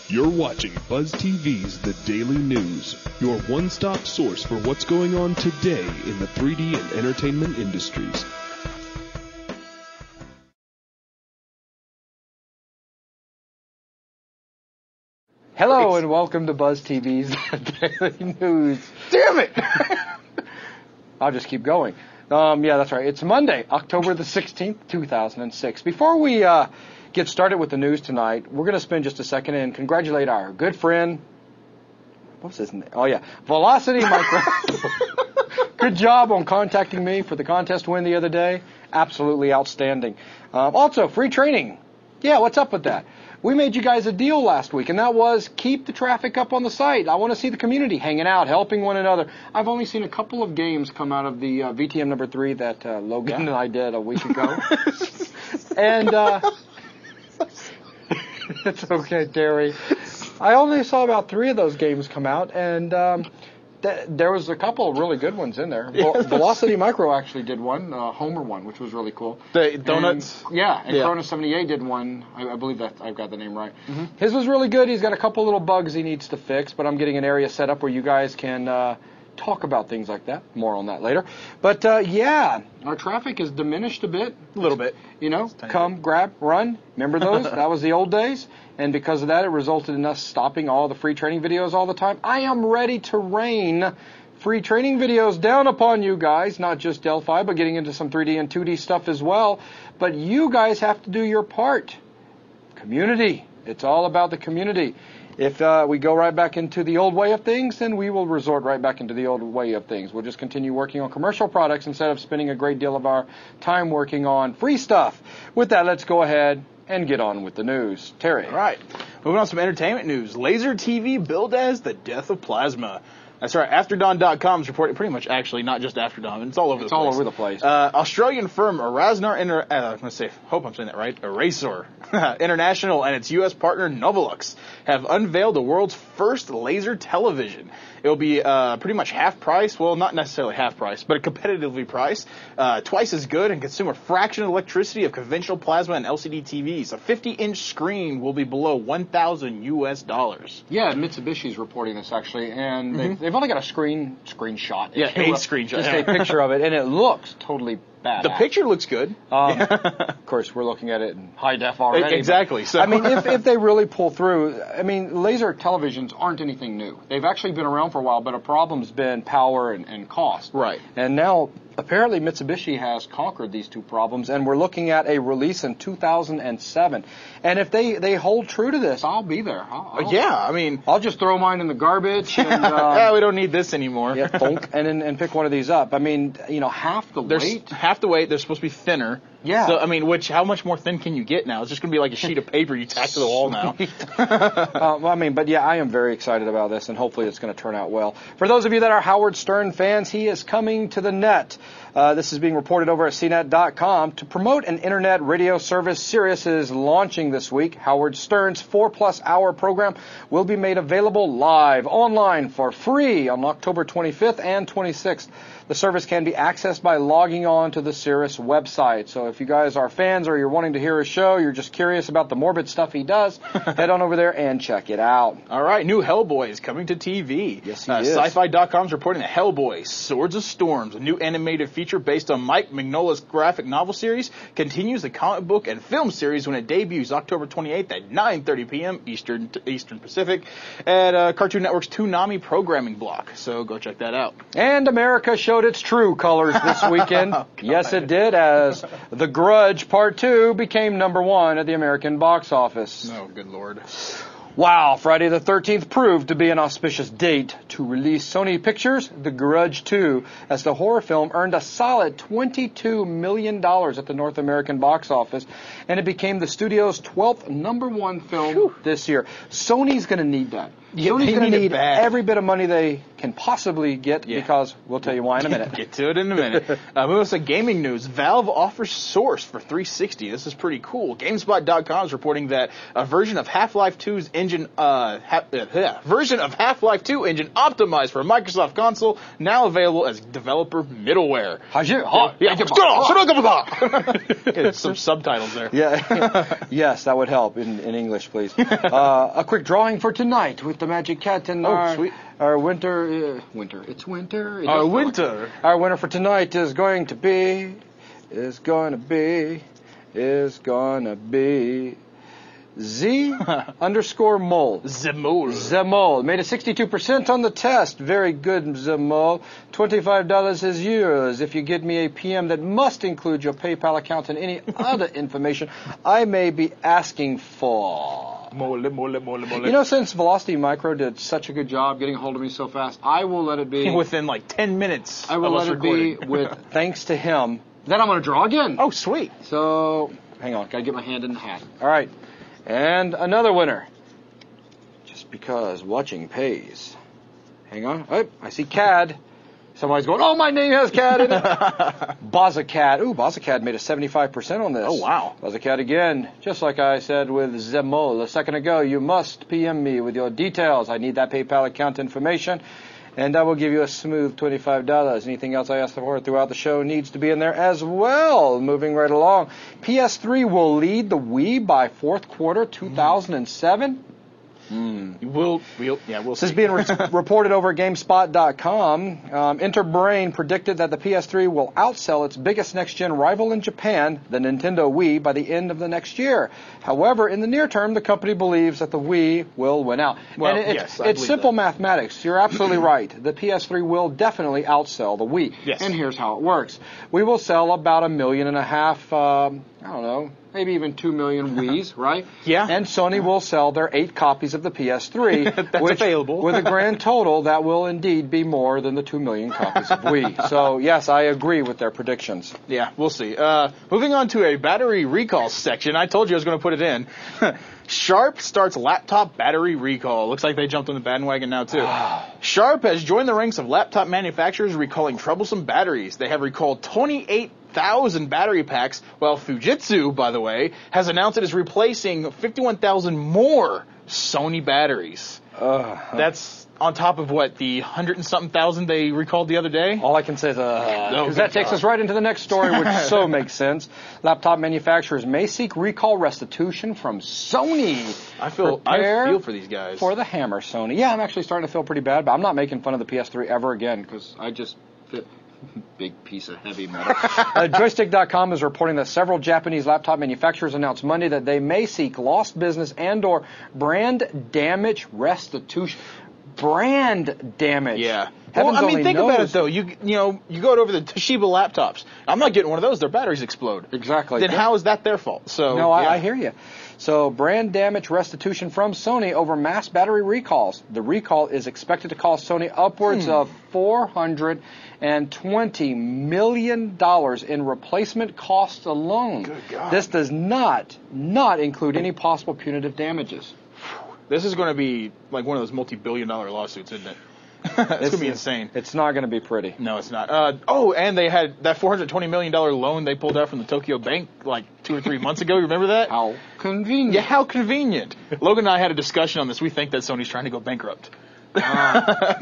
You're watching BuzzTV's The Daily News, your one-stop source for what's going on today in the 3D and entertainment industries. Hello and welcome to BuzzTV's The Daily News. Damn it! I'll just keep going. Yeah, that's right. It's Monday, October the 16th, 2006. Before we get started with the news tonight, we're going to spend just a second and congratulate our good friend, what's his name? Oh, yeah, Velocity Micro. Good job on contacting me for the contest win the other day. Absolutely outstanding. Also, free training. Yeah, what's up with that? We made you guys a deal last week, and that was keep the traffic up on the site. I want to see the community hanging out, helping one another. I've only seen a couple of games come out of the VTM number 3 that Logan and I did a week ago. And it's okay, Terry. I only saw about 3 of those games come out, and there was a couple of really good ones in there. Velocity Micro actually did one, Homer one, which was really cool. The donuts? And Cronus 78 did one. I believe that I've got the name right. Mm-hmm. His was really good. He's got a couple little bugs he needs to fix, but I'm getting an area set up where you guys can talk about things like that. More on that later. But, yeah, our traffic has diminished a bit. A little bit. You know, come, grab, run. Remember those? That was the old days. And because of that, it resulted in us stopping all the free training videos all the time. I am ready to rain free training videos down upon you guys, not just Delphi, but getting into some 3D and 2D stuff as well. But you guys have to do your part. Community. It's all about the community. If we go right back into the old way of things, then we will resort right back into the old way of things. We'll just continue working on commercial products instead of spending a great deal of our time working on free stuff. With that, let's go ahead and get on with the news. Terry. All right. Moving on to some entertainment news. Laser TV billed as the death of plasma. That's right. AfterDawn.com is reporting, pretty much actually, not just Afterdawn. It's all over the place. It's all over the place. Australian firm hope I'm saying that right, Eraser International and its U.S. partner Novolux have unveiled the world's first laser television. It will be pretty much half price. Well, not necessarily half price, but competitively priced. Twice as good and consume a fraction of electricity of conventional plasma and LCD TVs. A 50-inch screen will be below $1,000 US. Yeah, Mitsubishi's reporting this actually, and they've only got a screenshot. Yeah, a screenshot. Just a picture of it, and it looks totally badass. The picture looks good. Of course, we're looking at it in high def already. Exactly. So I mean, if they really pull through, I mean, laser televisions aren't anything new. They've actually been around for a while, but a problem's been power and cost. Right. And now, apparently, Mitsubishi has conquered these two problems, and we're looking at a release in 2007. And if they hold true to this, I'll be there. I'll just throw mine in the garbage. And, yeah, we don't need this anymore. Yeah, thunk, and pick one of these up. I mean, you know, half the weight. Half the weight. They're supposed to be thinner. Yeah. So, I mean, how much more thin can you get now? It's just going to be like a sheet of paper you tack to the wall now. But yeah, I am very excited about this, and hopefully it's going to turn out well. For those of you that are Howard Stern fans, he is coming to the net. This is being reported over at CNET.com. To promote an internet radio service, Sirius is launching this week. Howard Stern's 4+ hour program will be made available live online for free on October 25th and 26th. The service can be accessed by logging on to the Sirius website. So if you guys are fans or you're wanting to hear his show, you're just curious about the morbid stuff he does, head on over there and check it out. All right, new Hellboy is coming to TV. Yes, he is. Sci-Fi.com is reporting that Hellboy, Swords of Storms, a new animated feature based on Mike Mignola's graphic novel series, continues the comic book and film series when it debuts October 28th at 9:30 p.m. Eastern Pacific at Cartoon Network's Toonami programming block. So go check that out. And America showed its true colors this weekend. Yes, it did, as The Grudge Part 2 became #1 at the American box office. Oh, good Lord. Wow, Friday the 13th proved to be an auspicious date to release Sony Pictures' The Grudge 2, as the horror film earned a solid $22 million at the North American box office, and it became the studio's 12th #1 film this year. Sony's going to need that. Yeah, Sony's going to need every every bit of money they can possibly get, because we'll tell you why in a minute. Get to it in a minute. Moving on to gaming news. Valve offers Source for 360. This is pretty cool. GameSpot.com is reporting that a version of Half-Life 2's engine, version of Half-Life 2 engine optimized for a Microsoft console, now available as developer middleware. Some subtitles there. Yeah. Yes, that would help in English, please. A quick drawing for tonight with the Magic Cat and sweet. our winter. It's winter. Our winter. Our winner for tonight is going to be Z_mole. Zemole. Made a 62% on the test. Very good, Zemole. $25 is yours if you get me a PM that must include your PayPal account and any other information I may be asking for. Mole. You know, since Velocity Micro did such a good job getting a hold of me so fast, I will let it be. Within like 10 minutes. I will let it be with thanks to him. Then I'm going to draw again. Oh, sweet. So, hang on. Got to get my hand in the hat. All right. And another winner. Just because watching pays. Hang on. Oh, I see CAD. Somebody's going, oh, my name has CAD in it. BuzzTV's. Ooh, BuzzTV's made a 75% on this. Oh, wow. BuzzTV's again. Just like I said with Zemole a second ago, you must PM me with your details. I need that PayPal account information. And I will give you a smooth $25. Anything else I ask for throughout the show needs to be in there as well. Moving right along. PS3 will lead the Wii by fourth quarter 2007. We'll see. This is being reported over at GameSpot.com. Interbrain predicted that the PS3 will outsell its biggest next-gen rival in Japan, the Nintendo Wii, by the end of the next year. However, in the near term, the company believes that the Wii will win out. Well, and it's simple mathematics. You're absolutely right. The PS3 will definitely outsell the Wii. Yes. And here's how it works. We will sell about 1.5 million, I don't know, maybe even 2 million Wiis, right? Yeah. And Sony will sell their 8 copies of the PS3, That's available. with a grand total that will indeed be more than the 2 million copies of Wii. So, yes, I agree with their predictions. Yeah, we'll see. Moving on to a battery recall section. I told you I was going to put it in. Sharp starts laptop battery recall. Looks like they jumped on the bandwagon now, too. Sharp has joined the ranks of laptop manufacturers recalling troublesome batteries. They have recalled 28,000 battery packs, while Fujitsu, by the way, has announced it is replacing 51,000 more Sony batteries. That's on top of what, the 100-and-something thousand they recalled the other day? All I can say is, because that takes us right into the next story, which so makes sense. Laptop manufacturers may seek recall restitution from Sony. I feel for these guys. For the hammer, Sony. Yeah, I'm actually starting to feel pretty bad, but I'm not making fun of the PS3 ever again, because I just fit. Big piece of heavy metal. Joystick.com is reporting that several Japanese laptop manufacturers announced Monday that they may seek lost business and/or brand damage restitution. Brand damage. Yeah. Heavens well, I mean, think knows. about it though. You go over the Toshiba laptops. I'm not getting one of those. Their batteries explode. Exactly. Then how is that their fault? So no, I hear you. So brand damage restitution from Sony over mass battery recalls. The recall is expected to cost Sony upwards of $420 million in replacement costs alone. Good God. This does not include any possible punitive damages. This is going to be like one of those multi-billion-dollar lawsuits, isn't it? It's going to be insane. It's not going to be pretty. No, it's not. And they had that $420 million loan they pulled out from the Tokyo Bank like 2 or 3 months ago. You remember that? How convenient. Yeah, how convenient. Logan and I had a discussion on this. We think that Sony's trying to go bankrupt.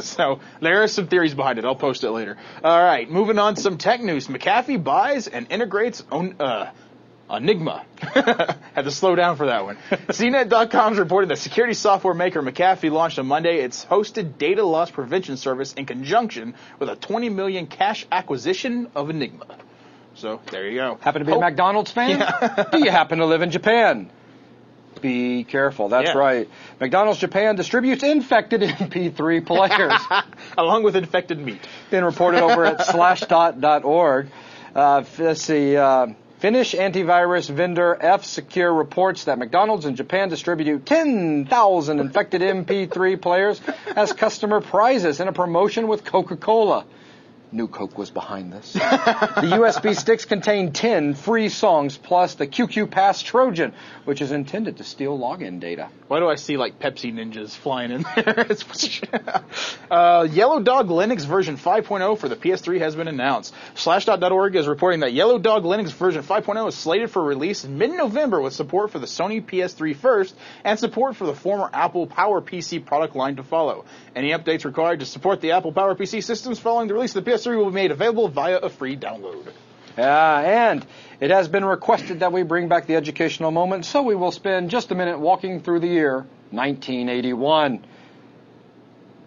So there are some theories behind it. I'll post it later. All right, moving on to some tech news. McAfee buys and integrates Enigma. Had to slow down for that one. CNET.com is reporting that security software maker McAfee launched on Monday its hosted data loss prevention service in conjunction with a $20 million cash acquisition of Enigma. So there you go. Happen to be a McDonald's fan? Yeah. Do you happen to live in Japan? Be careful. That's right. McDonald's Japan distributes infected MP3 players. Along with infected meat. Been reported over at slashdot.org. Let's see. Finnish antivirus vendor F-Secure reports that McDonald's in Japan distribute 10,000 infected MP3 players as customer prizes in a promotion with Coca-Cola. New Coke was behind this. The USB sticks contain 10 free songs plus the QQ Pass Trojan, which is intended to steal login data. Why do I see like Pepsi ninjas flying in there? Yellow Dog Linux version 5.0 for the PS3 has been announced. Slashdot.org is reporting that Yellow Dog Linux version 5.0 is slated for release in mid-November with support for the Sony PS3 first and support for the former Apple PowerPC product line to follow. Any updates required to support the Apple PowerPC systems following the release of the PS3 will be made available via a free download. And it has been requested that we bring back the educational moment, so we will spend just a minute walking through the year 1981.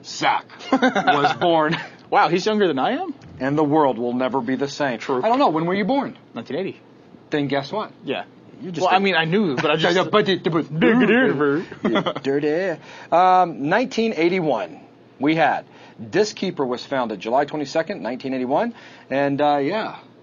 Zach was born. Wow, he's younger than I am? And the world will never be the same. True. I don't know. When were you born? 1980. Then guess what? Yeah. You just I mean, I knew, but I just... Dirty. 1981. We had Disc Keeper was founded July 22nd, 1981. And,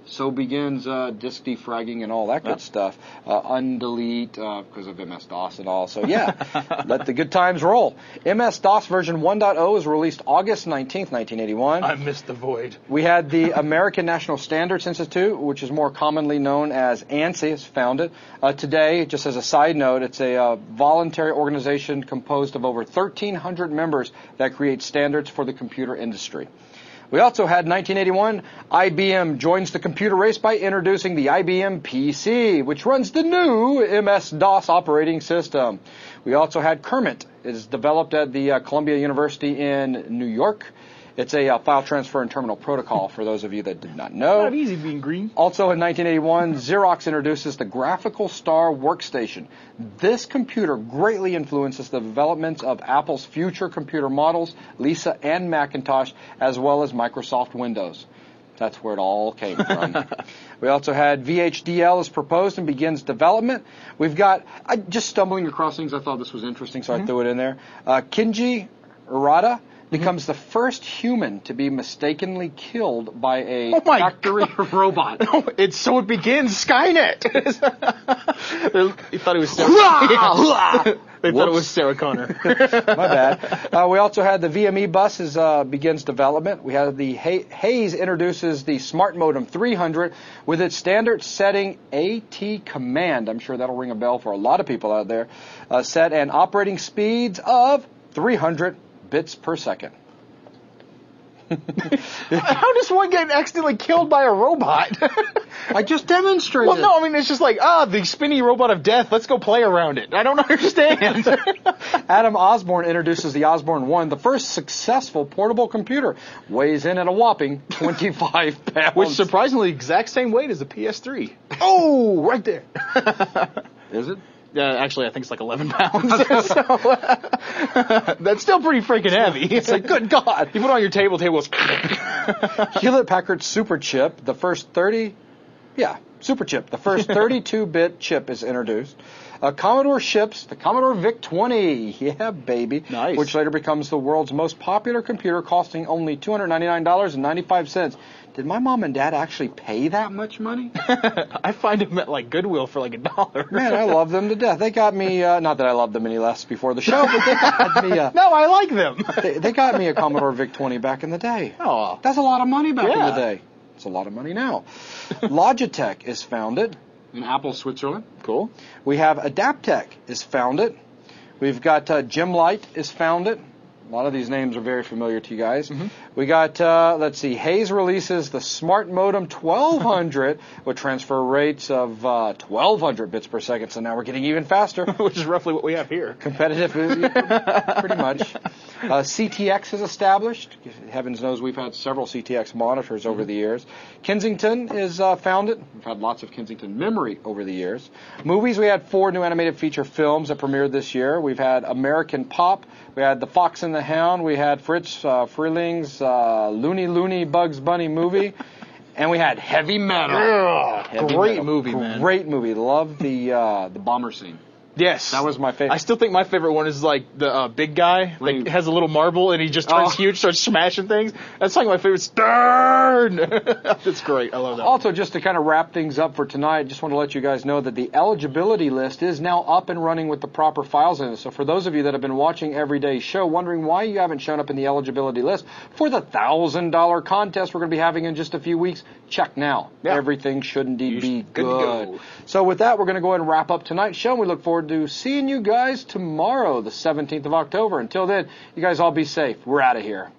so begins disk defragging and all that good stuff. Undelete because of MS-DOS and all. So, let the good times roll. MS-DOS version 1.0 was released August 19th, 1981. I missed the void. We had the American National Standards Institute, which is more commonly known as ANSI, is founded. Today, just as a side note, it's a voluntary organization composed of over 1,300 members that create standards for the computer industry. We also had 1981, IBM joins the computer race by introducing the IBM PC, which runs the new MS-DOS operating system. We also had Kermit. It is developed at the Columbia University in New York. It's a file transfer and terminal protocol, for those of you that did not know. Not easy being green. Also in 1981, Xerox introduces the Graphical Star Workstation. This computer greatly influences the development of Apple's future computer models, Lisa and Macintosh, as well as Microsoft Windows. That's where it all came from. We also had VHDL is proposed and begins development. We've got, just stumbling across things, I thought this was interesting, so I threw it in there. Kinji Urata becomes the first human to be mistakenly killed by a factory robot. It begins Skynet. They thought it was Sarah. They thought it was Sarah Connor. My bad. We also had the VME bus begins development. We had the Hayes introduces the Smart Modem 300 with its standard setting AT command. I'm sure that'll ring a bell for a lot of people out there. Set and operating speeds of 300 bits per second. How does one get accidentally killed by a robot? I just demonstrated. Well, no, I mean, it's just like, the spinny robot of death, let's go play around it. I don't understand. Adam Osborne introduces the Osborne 1, the first successful portable computer. Weighs in at a whopping 25 pounds. Which, surprisingly, exact same weight as the PS3. Oh, right there. Is it? Actually, I think it's like 11 pounds. So, that's still pretty freaking heavy. It's like, good God. You put it on your table goes... Hewlett-Packard Super Chip, the first 32-bit chip is introduced. Commodore ships the Commodore VIC-20. Yeah, baby. Nice. Which later becomes the world's most popular computer, costing only $299.95. Did my mom and dad actually pay that much money? I find them at like Goodwill for like $1. Man, I love them to death. They got me, not that I loved them any less before the show, but they got me no, I like them. they got me a Commodore VIC-20 back in the day. Oh. That's a lot of money back in the day. It's a lot of money now. Logitech is founded in Apple, Switzerland. Cool. We have Adaptec is founded. We've got Gymlite is founded. A lot of these names are very familiar to you guys. We got, Hayes releases the Smart Modem 1200 with transfer rates of 1200 bits per second. So now we're getting even faster. Which is roughly what we have here. Competitive, pretty much. CTX is established. Heavens knows we've had several CTX monitors over the years. Kensington is founded. We've had lots of Kensington memory over the years. Movies, we had 4 new animated feature films that premiered this year. We've had American Pop. We had The Fox and the Hound. We had Fritz Frühling's Looney Bugs Bunny movie. And we had Heavy Metal. Great movie, man. Great movie. Love the bomber scene. Yes. That was my favorite. I still think my favorite one is like the big guy, like has a little marble and he just turns huge, starts smashing things. That's like my favorite. Stern. That's great. I love that. Also, just to kind of wrap things up for tonight, just want to let you guys know that the eligibility list is now up and running with the proper files in it. So for those of you that have been watching Everyday's show, wondering why you haven't shown up in the eligibility list for the $1,000 contest we're going to be having in just a few weeks, check now. Yeah. Everything should indeed be good to go. So with that, we're going to go ahead and wrap up tonight's show. And we look forward to seeing you guys tomorrow, the 17th of October. Until then, you guys all be safe. We're out of here.